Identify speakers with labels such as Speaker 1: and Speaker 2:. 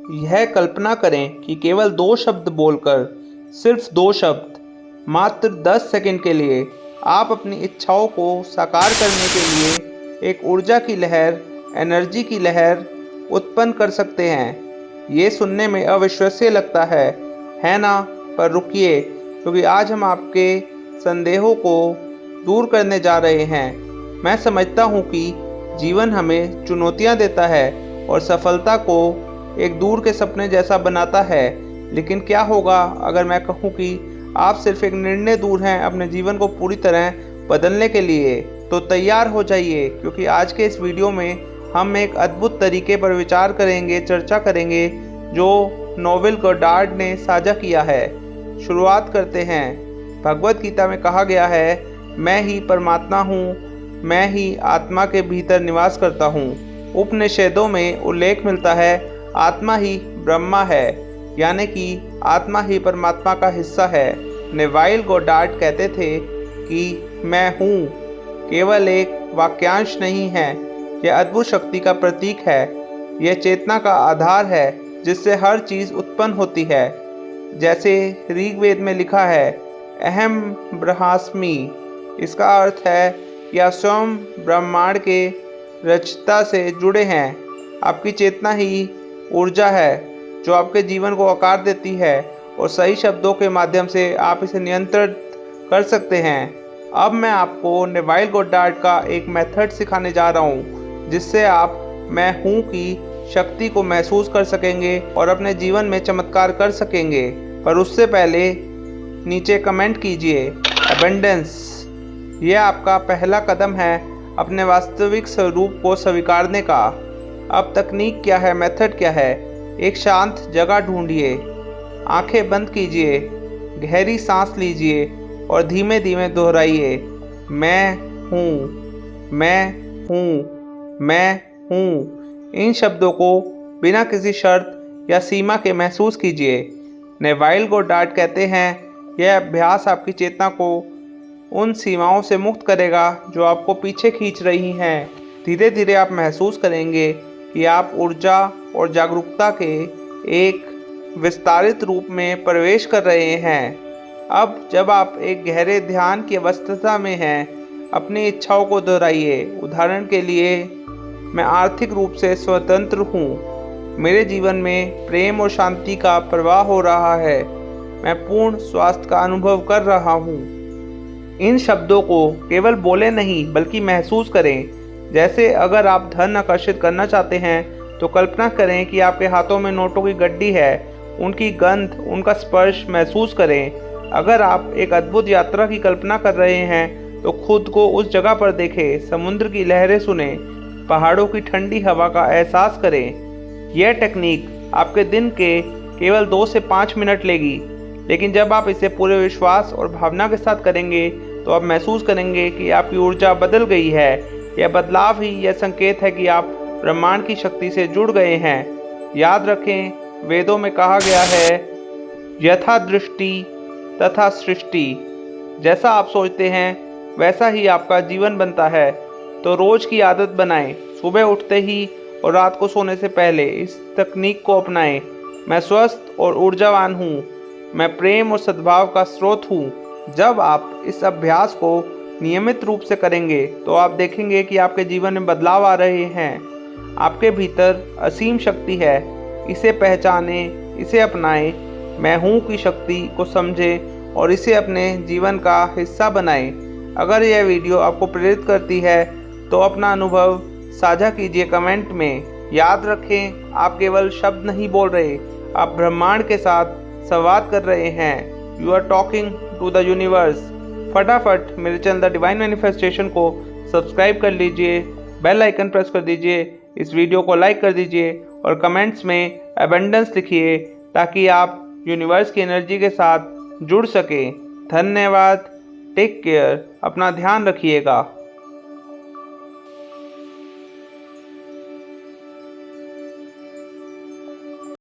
Speaker 1: यह कल्पना करें कि केवल 2 शब्द बोलकर, सिर्फ 2 शब्द, मात्र 10 सेकंड के लिए आप अपनी इच्छाओं को साकार करने के लिए एक ऊर्जा की लहर, एनर्जी की लहर उत्पन्न कर सकते हैं। ये सुनने में अविश्वसनीय लगता है ना? पर रुकिए, क्योंकि आज हम आपके संदेहों को दूर करने जा रहे हैं। मैं समझता हूँ कि जीवन हमें चुनौतियाँ देता है और सफलता को एक दूर के सपने जैसा बनाता है, लेकिन क्या होगा अगर मैं कहूँ कि आप सिर्फ एक निर्णय दूर हैं अपने जीवन को पूरी तरह बदलने के लिए? तो तैयार हो जाइए, क्योंकि आज के इस वीडियो में हम एक अद्भुत तरीके पर विचार करेंगे, चर्चा करेंगे, जो नोवेल गोडार्ड ने साझा किया है। शुरुआत करते हैं। भगवत गीता में कहा गया है, मैं ही परमात्मा हूँ, मैं ही आत्मा के भीतर निवास करता हूँ। उपनिषदों में उल्लेख मिलता है, आत्मा ही ब्रह्मा है, यानी कि आत्मा ही परमात्मा का हिस्सा है। नेवाइल गोडार्ड कहते थे कि मैं हूँ केवल एक वाक्यांश नहीं है, यह अद्भुत शक्ति का प्रतीक है। यह चेतना का आधार है जिससे हर चीज़ उत्पन्न होती है। जैसे ऋग्वेद में लिखा है, अहम ब्रह्मास्मि। इसका अर्थ है कि आप स्वयं ब्रह्मांड के रचयिता से जुड़े हैं। आपकी चेतना ही ऊर्जा है जो आपके जीवन को आकार देती है, और सही शब्दों के माध्यम से आप इसे नियंत्रित कर सकते हैं। अब मैं आपको नेवाइल गोडार्ड का एक मेथड सिखाने जा रहा हूँ, जिससे आप मैं हूँ की शक्ति को महसूस कर सकेंगे और अपने जीवन में चमत्कार कर सकेंगे। पर उससे पहले नीचे कमेंट कीजिए अबंडेंस। यह आपका पहला कदम है अपने वास्तविक स्वरूप को स्वीकारने का। अब तकनीक क्या है, मेथड क्या है? एक शांत जगह ढूंढिए, आंखें बंद कीजिए, गहरी सांस लीजिए और धीमे धीमे दोहराइए, मैं हूँ, मैं हूँ, मैं हूँ। इन शब्दों को बिना किसी शर्त या सीमा के महसूस कीजिए। नेवाइल गोडार्ड कहते हैं, यह अभ्यास आपकी चेतना को उन सीमाओं से मुक्त करेगा जो आपको पीछे खींच रही हैं। धीरे धीरे आप महसूस करेंगे कि आप ऊर्जा और जागरूकता के एक विस्तारित रूप में प्रवेश कर रहे हैं। अब जब आप एक गहरे ध्यान की अवस्था में हैं, अपनी इच्छाओं को दोहराइए। उदाहरण के लिए, मैं आर्थिक रूप से स्वतंत्र हूँ, मेरे जीवन में प्रेम और शांति का प्रवाह हो रहा है, मैं पूर्ण स्वास्थ्य का अनुभव कर रहा हूँ। इन शब्दों को केवल बोले नहीं बल्कि महसूस करें। जैसे अगर आप धन आकर्षित करना चाहते हैं तो कल्पना करें कि आपके हाथों में नोटों की गड्डी है, उनकी गंध, उनका स्पर्श महसूस करें। अगर आप एक अद्भुत यात्रा की कल्पना कर रहे हैं तो खुद को उस जगह पर देखें, समुद्र की लहरें सुने, पहाड़ों की ठंडी हवा का एहसास करें। यह टेक्निक आपके दिन के केवल 2 से 5 मिनट लेगी, लेकिन जब आप इसे पूरे विश्वास और भावना के साथ करेंगे तो आप महसूस करेंगे कि आपकी ऊर्जा बदल गई है। यह बदलाव ही यह संकेत है कि आप ब्रह्मांड की शक्ति से जुड़ गए हैं। याद रखें, वेदों में कहा गया है, यथा दृष्टि तथा सृष्टि। जैसा आप सोचते हैं वैसा ही आपका जीवन बनता है। तो रोज की आदत बनाएं, सुबह उठते ही और रात को सोने से पहले इस तकनीक को अपनाएं। मैं स्वस्थ और ऊर्जावान हूँ, मैं प्रेम और सद्भाव का स्रोत हूँ। जब आप इस अभ्यास को नियमित रूप से करेंगे तो आप देखेंगे कि आपके जीवन में बदलाव आ रहे हैं। आपके भीतर असीम शक्ति है, इसे पहचानें, इसे अपनाएं। मैं हूँ की शक्ति को समझें और इसे अपने जीवन का हिस्सा बनाएं। अगर यह वीडियो आपको प्रेरित करती है तो अपना अनुभव साझा कीजिए कमेंट में। याद रखें, आप केवल शब्द नहीं बोल रहे, आप ब्रह्मांड के साथ संवाद कर रहे हैं। You are talking to the universe. फटाफट मेरे चैनल द डिवाइन मैनिफेस्टेशन को सब्सक्राइब कर लीजिए, बेल आइकन प्रेस कर दीजिए, इस वीडियो को लाइक कर दीजिए और कमेंट्स में अबंडेंस लिखिए, ताकि आप यूनिवर्स की एनर्जी के साथ जुड़ सकें। धन्यवाद। टेक केयर, अपना ध्यान रखिएगा।